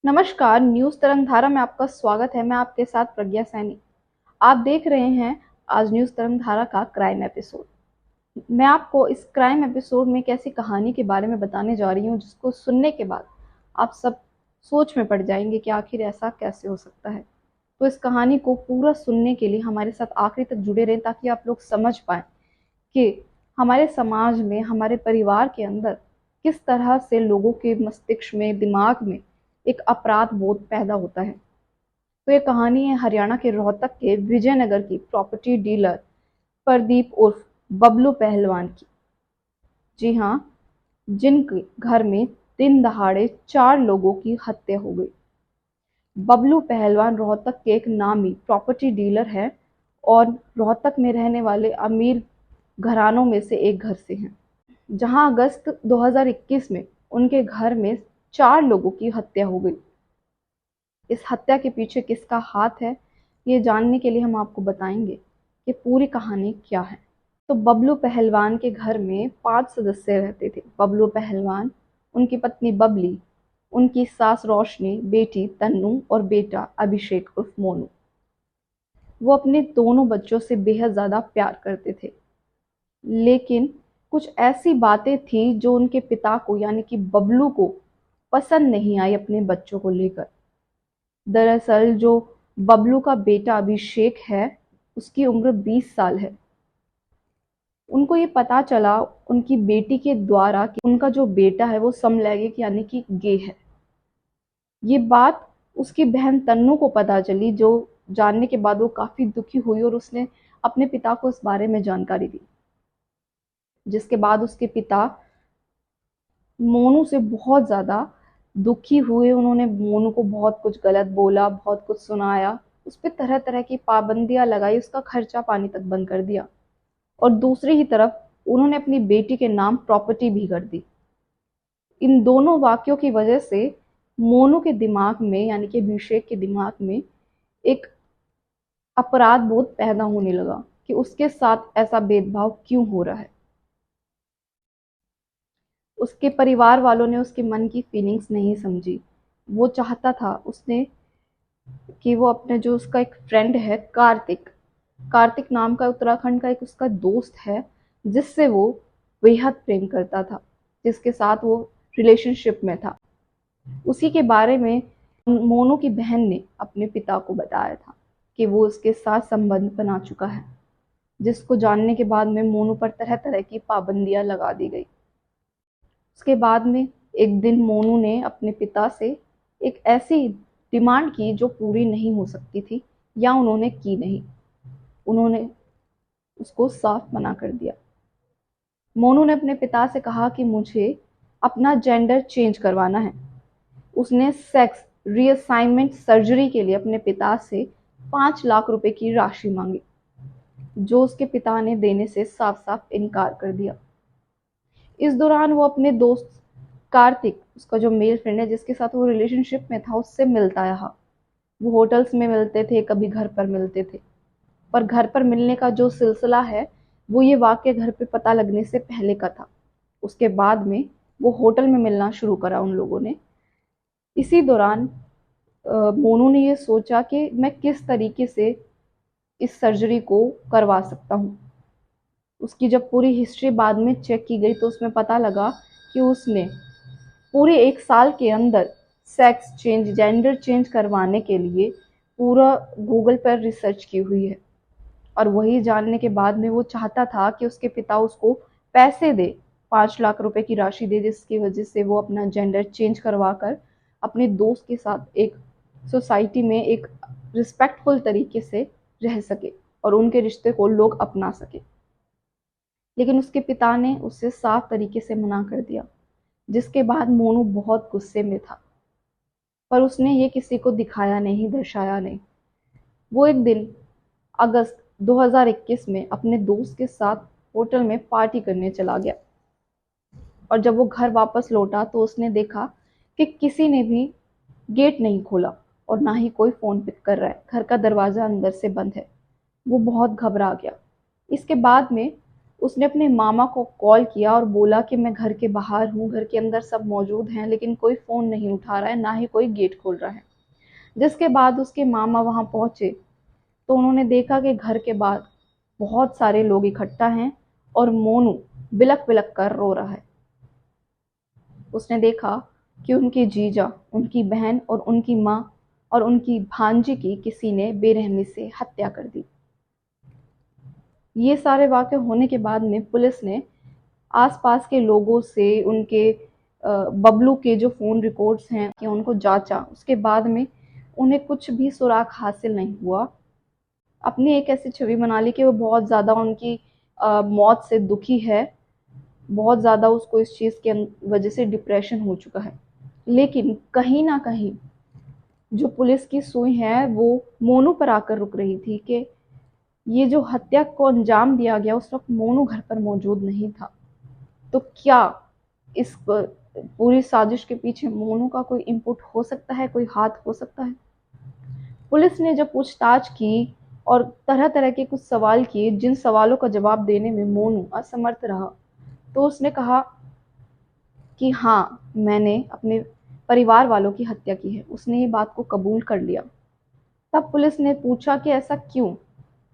नमस्कार, न्यूज़ तरंगधारा में आपका स्वागत है। मैं आपके साथ प्रज्ञा सैनी। आप देख रहे हैं आज न्यूज़ तरंगधारा का क्राइम एपिसोड। मैं आपको इस क्राइम एपिसोड में एक ऐसी कहानी के बारे में बताने जा रही हूँ जिसको सुनने के बाद आप सब सोच में पड़ जाएंगे कि आखिर ऐसा कैसे हो सकता है। तो इस कहानी को पूरा सुनने के लिए हमारे साथ आखिरी तक जुड़े रहें ताकि आप लोग समझ पाएँ कि हमारे समाज में, हमारे परिवार के अंदर किस तरह से लोगों के मस्तिष्क में, दिमाग में एक अपराध बोध पैदा होता है। तो ये कहानी है हरियाणा के रोहतक के विजयनगर की प्रॉपर्टी डीलर प्रदीप उर्फ बबलू पहलवान की। जी हाँ, जिनके घर में दिन दहाड़े 4 लोगों की हत्या हो गई। बबलू पहलवान रोहतक के एक नामी प्रॉपर्टी डीलर है और रोहतक में रहने वाले अमीर घरानों में से एक घर से हैं, जहां अगस्त 2021 में उनके घर में 4 लोगों की हत्या हो गई। इस हत्या के पीछे किसका हाथ है, ये जानने के लिए हम आपको बताएंगे कि पूरी कहानी क्या है। तो बबलू पहलवान के घर में 5 सदस्य रहते थे। बबलू पहलवान, उनकी पत्नी बबली, उनकी सास रोशनी, बेटी तन्नू और बेटा अभिषेक उर्फ मोनू। वो अपने दोनों बच्चों से बेहद ज़्यादा प्यार करते थे, लेकिन कुछ ऐसी बातें थी जो उनके पिता को यानी कि बबलू को पसंद नहीं आई अपने बच्चों को लेकर। दरअसल जो बबलू का बेटा अभिषेक है, उसकी उम्र 20 साल है। उनको ये पता चला उनकी बेटी के द्वारा कि उनका जो बेटा है वो समलैंगिक यानी कि गे है। ये बात उसकी बहन तन्नू को पता चली, जो जानने के बाद वो काफी दुखी हुई और उसने अपने पिता को इस बारे में जानकारी दी। जिसके बाद उसके पिता मोनू से बहुत ज्यादा दुखी हुए। उन्होंने मोनू को बहुत कुछ गलत बोला, बहुत कुछ सुनाया, उस पर तरह तरह की पाबंदियां लगाई, उसका खर्चा पानी तक बंद कर दिया। और दूसरी ही तरफ उन्होंने अपनी बेटी के नाम प्रॉपर्टी भी कर दी। इन दोनों वाक्यों की वजह से मोनू के दिमाग में यानी कि अभिषेक के दिमाग में एक अपराध बोध पैदा होने लगा कि उसके साथ ऐसा भेदभाव क्यों हो रहा है। उसके परिवार वालों ने उसके मन की फीलिंग्स नहीं समझी। वो चाहता था उसने कि वो अपने जो उसका एक फ्रेंड है कार्तिक, कार्तिक नाम का उत्तराखंड का एक उसका दोस्त है, जिससे वो बेहद प्रेम करता था, जिसके साथ वो रिलेशनशिप में था। उसी के बारे में मोनू की बहन ने अपने पिता को बताया था कि वो उसके साथ संबंध बना चुका है, जिसको जानने के बाद में मोनू पर तरह तरह की पाबंदियां लगा दी गई। उसके बाद में एक दिन मोनू ने अपने पिता से एक ऐसी डिमांड की जो पूरी नहीं हो सकती थी, या उन्होंने की नहीं। उन्होंने उसको साफ मना कर दिया। मोनू ने अपने पिता से कहा कि मुझे अपना जेंडर चेंज करवाना है। उसने सेक्स रीअसाइनमेंट सर्जरी के लिए अपने पिता से 5 लाख रुपए की राशि मांगी, जो उसके पिता ने देने से साफ साफ इनकार कर दिया। इस दौरान वो अपने दोस्त कार्तिक, उसका जो मेल फ्रेंड है जिसके साथ वो रिलेशनशिप में था, उससे मिलता रहा। वो होटल्स में मिलते थे, कभी घर पर मिलते थे। पर घर पर मिलने का जो सिलसिला है, वो ये वाकया घर पे पता लगने से पहले का था। उसके बाद में वो होटल में मिलना शुरू करा उन लोगों ने। इसी दौरान मोनू ने ये सोचा कि मैं किस तरीके से इस सर्जरी को करवा सकता हूँ। उसकी जब पूरी हिस्ट्री बाद में चेक की गई तो उसमें पता लगा कि उसने पूरे 1 साल के अंदर सेक्स चेंज, जेंडर चेंज करवाने के लिए पूरा गूगल पर रिसर्च की हुई है। और वही जानने के बाद में वो चाहता था कि उसके पिता उसको पैसे दे, 5 लाख रुपए की राशि दे, जिसकी वजह से वो अपना जेंडर चेंज करवा कर अपने दोस्त के साथ एक सोसाइटी में एक रिस्पेक्टफुल तरीके से रह सके और उनके रिश्ते को लोग अपना सके। लेकिन उसके पिता ने उससे साफ तरीके से मना कर दिया, जिसके बाद मोनू बहुत गुस्से में था, पर उसने ये किसी को दिखाया नहीं, दर्शाया नहीं। वो एक दिन अगस्त 2021 में अपने दोस्त के साथ होटल में पार्टी करने चला गया। और जब वो घर वापस लौटा तो उसने देखा कि किसी ने भी गेट नहीं खोला और ना ही कोई फ़ोन पिक कर रहा है। घर का दरवाज़ा अंदर से बंद है। वो बहुत घबरा गया। इसके बाद में उसने अपने मामा को कॉल किया और बोला कि मैं घर के बाहर हूँ, घर के अंदर सब मौजूद हैं, लेकिन कोई फ़ोन नहीं उठा रहा है, ना ही कोई गेट खोल रहा है। जिसके बाद उसके मामा वहाँ पहुँचे तो उन्होंने देखा कि घर के बाहर बहुत सारे लोग इकट्ठा हैं और मोनू बिलक बिलक कर रो रहा है। उसने देखा कि उनकी जीजा, उनकी बहन और उनकी माँ और उनकी भांजी की किसी ने बेरहमी से हत्या कर दी। ये सारे वाक़े होने के बाद में पुलिस ने आसपास के लोगों से उनके बबलू के जो फ़ोन रिकॉर्ड्स हैं कि उनको जांचा। उसके बाद में उन्हें कुछ भी सुराग हासिल नहीं हुआ। अपनी एक ऐसी छवि बना ली कि वो बहुत ज़्यादा उनकी मौत से दुखी है, बहुत ज़्यादा उसको इस चीज़ के वजह से डिप्रेशन हो चुका है। लेकिन कहीं ना कहीं जो पुलिस की सुई है वो मोनू पर आकर रुक रही थी कि ये जो हत्या को अंजाम दिया गया उस वक्त मोनू घर पर मौजूद नहीं था। तो क्या इस पूरी साजिश के पीछे मोनू का कोई इनपुट हो सकता है, कोई हाथ हो सकता है? पुलिस ने जब पूछताछ की और तरह तरह के कुछ सवाल किए, जिन सवालों का जवाब देने में मोनू असमर्थ रहा, तो उसने कहा कि हाँ, मैंने अपने परिवार वालों की हत्या की है। उसने ये बात को कबूल कर लिया। तब पुलिस ने पूछा कि ऐसा क्यों,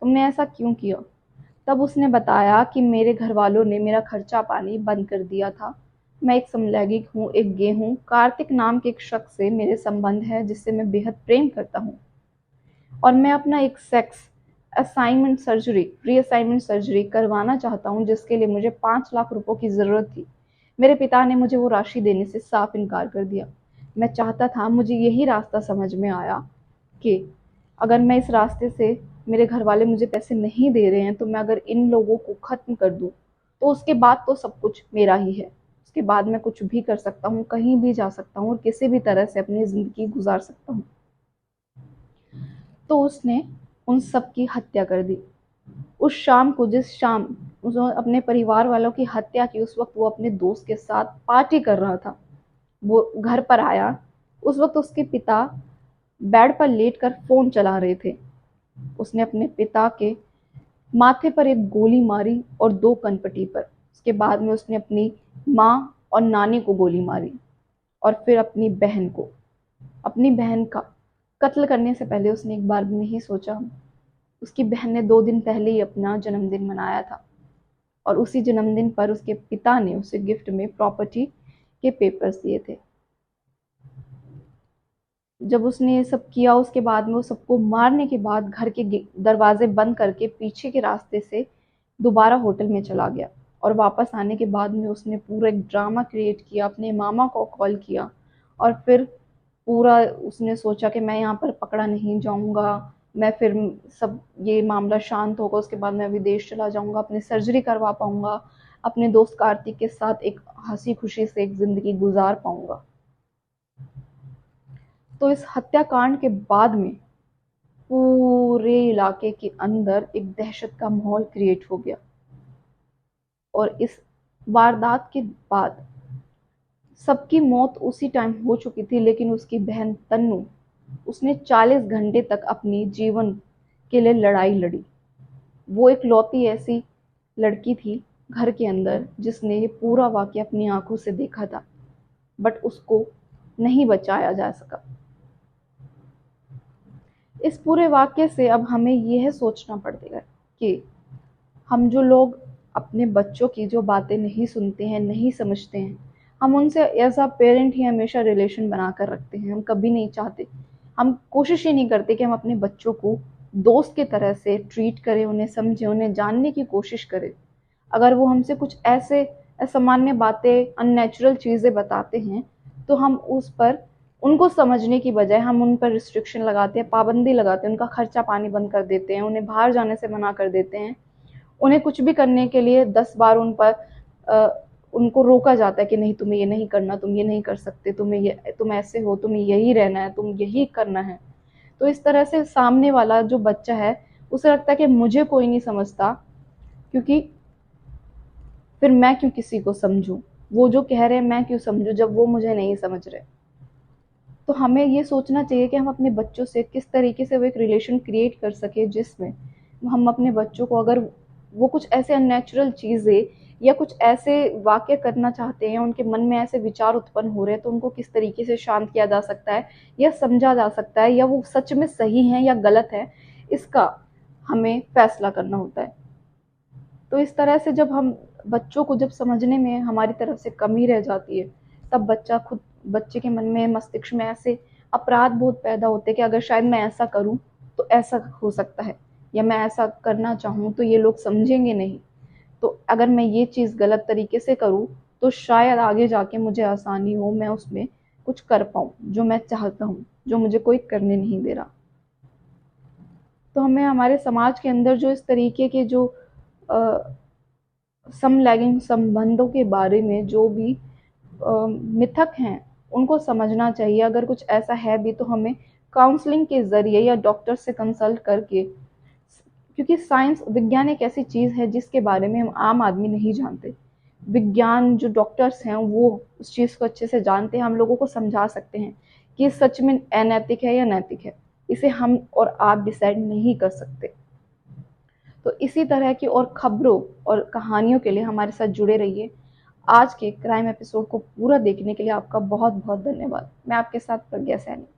तुमने ऐसा क्यों किया? तब उसने बताया कि मेरे घर वालों ने मेरा खर्चा पानी बंद कर दिया था। मैं एक समलैंगिक हूँ, एक गे हूँ। कार्तिक नाम के एक शख्स से मेरे संबंध है जिससे मैं बेहद प्रेम करता हूँ और मैं अपना एक sex assignment surgery reassignment surgery करवाना चाहता हूँ, जिसके लिए मुझे 5 लाख रुपयों की ज़रूरत थी। मेरे पिता ने मुझे वो राशि देने से साफ इनकार कर दिया। मैं चाहता था, मुझे यही रास्ता समझ में आया कि अगर मैं इस रास्ते से, मेरे घर वाले मुझे पैसे नहीं दे रहे हैं, तो मैं अगर इन लोगों को ख़त्म कर दूँ तो उसके बाद तो सब कुछ मेरा ही है। उसके बाद मैं कुछ भी कर सकता हूँ, कहीं भी जा सकता हूँ और किसी भी तरह से अपनी ज़िंदगी गुजार सकता हूँ। तो उसने उन सब की हत्या कर दी। उस शाम को, जिस शाम उसने अपने परिवार वालों की हत्या की, उस वक्त वो अपने दोस्त के साथ पार्टी कर रहा था। वो घर पर आया, उस वक्त उसके पिता बेड पर लेटकर फ़ोन चला रहे थे। उसने अपने पिता के माथे पर एक गोली मारी और 2 कनपटी पर। उसके बाद में उसने अपनी माँ और नानी को गोली मारी और फिर अपनी बहन को। अपनी बहन का कत्ल करने से पहले उसने एक बार भी नहीं सोचा। उसकी बहन ने 2 दिन पहले ही अपना जन्मदिन मनाया था और उसी जन्मदिन पर उसके पिता ने उसे गिफ्ट में प्रॉपर्टी के पेपर्स दिए थे। जब उसने ये सब किया, उसके बाद में वो सबको मारने के बाद घर के दरवाजे बंद करके पीछे के रास्ते से दोबारा होटल में चला गया और वापस आने के बाद में उसने पूरा एक ड्रामा क्रिएट किया, अपने मामा को कॉल किया और फिर पूरा उसने सोचा कि मैं यहाँ पर पकड़ा नहीं जाऊँगा, मैं फिर सब ये मामला शांत होगा, उसके बाद मैं विदेश चला जाऊँगा, अपनी सर्जरी करवा पाऊँगा, अपने दोस्त कार्तिक के साथ एक हंसी खुशी से एक ज़िंदगी गुजार पाऊँगा। तो इस हत्याकांड के बाद में पूरे इलाके के अंदर एक दहशत का माहौल क्रिएट हो गया और इस वारदात के बाद सबकी मौत उसी टाइम हो चुकी थी, लेकिन उसकी बहन तन्नू, उसने 40 घंटे तक अपनी जीवन के लिए लड़ाई लड़ी। वो एक लौती ऐसी लड़की थी घर के अंदर जिसने ये पूरा वाक़या अपनी आंखों से देखा था, बट उसको नहीं बचाया जा सका। इस पूरे वाक़ये से अब हमें यह सोचना पड़ेगा कि हम जो लोग अपने बच्चों की जो बातें नहीं सुनते हैं, नहीं समझते हैं, हम उनसे एज़ अ पेरेंट ही हमेशा रिलेशन बनाकर रखते हैं। हम कभी नहीं चाहते, हम कोशिश ही नहीं करते कि हम अपने बच्चों को दोस्त की तरह से ट्रीट करें, उन्हें समझें, उन्हें जानने की कोशिश करें। अगर वो हमसे कुछ ऐसे असामान्य बातें, अननेचुरल चीज़ें बताते हैं, तो हम उस पर, उनको समझने की बजाय हम उन पर रिस्ट्रिक्शन लगाते हैं, पाबंदी लगाते हैं, उनका खर्चा पानी बंद कर देते हैं, उन्हें बाहर जाने से मना कर देते हैं। उन्हें कुछ भी करने के लिए 10 बार उन पर उनको रोका जाता है कि नहीं, तुम्हें ये नहीं करना, तुम ये नहीं कर सकते, तुम ऐसे हो, तुम्हें यही रहना है, तुम यही करना है। तो इस तरह से सामने वाला जो बच्चा है, उसे लगता है कि मुझे कोई नहीं समझता, क्योंकि फिर मैं क्यों किसी को समझूं, वो जो कह रहे हैं मैं क्यों समझूं जब वो मुझे नहीं समझ रहे। तो हमें ये सोचना चाहिए कि हम अपने बच्चों से किस तरीके से वो एक रिलेशन क्रिएट कर सके जिसमें हम अपने बच्चों को, अगर वो कुछ ऐसे अननेचुरल चीज़ें या कुछ ऐसे वाक़ये करना चाहते हैं, उनके मन में ऐसे विचार उत्पन्न हो रहे हैं, तो उनको किस तरीके से शांत किया जा सकता है या समझा जा सकता है, या वो सच में सही हैं या गलत है, इसका हमें फैसला करना होता है। तो इस तरह से जब हम बच्चों को जब समझने में हमारी तरफ से कमी रह जाती है, तब बच्चे के मन में, मस्तिष्क में ऐसे अपराध बोध पैदा होते हैं कि अगर शायद मैं ऐसा करूँ तो ऐसा हो सकता है, या मैं ऐसा करना चाहूँ तो ये लोग समझेंगे नहीं, तो अगर मैं ये चीज़ गलत तरीके से करूँ तो शायद आगे जाके मुझे आसानी हो, मैं उसमें कुछ कर पाऊँ जो मैं चाहता हूँ, जो मुझे कोई करने नहीं दे रहा। तो हमें हमारे समाज के अंदर जो इस तरीके के जो समलैंगिक संबंधों के बारे में जो भी मिथक हैं, उनको समझना चाहिए। अगर कुछ ऐसा है भी तो हमें काउंसलिंग के ज़रिए या डॉक्टर से कंसल्ट करके, क्योंकि साइंस, विज्ञान एक ऐसी चीज़ है जिसके बारे में हम आम आदमी नहीं जानते। विज्ञान जो डॉक्टर्स हैं वो उस चीज़ को अच्छे से जानते हैं, हम लोगों को समझा सकते हैं कि सच में अनैतिक है या नैतिक है। इसे हम और आप डिसाइड नहीं कर सकते। तो इसी तरह की और खबरों और कहानियों के लिए हमारे साथ जुड़े रहिए। आज के क्राइम एपिसोड को पूरा देखने के लिए आपका बहुत बहुत धन्यवाद। मैं आपके साथ प्रज्ञा सैनी।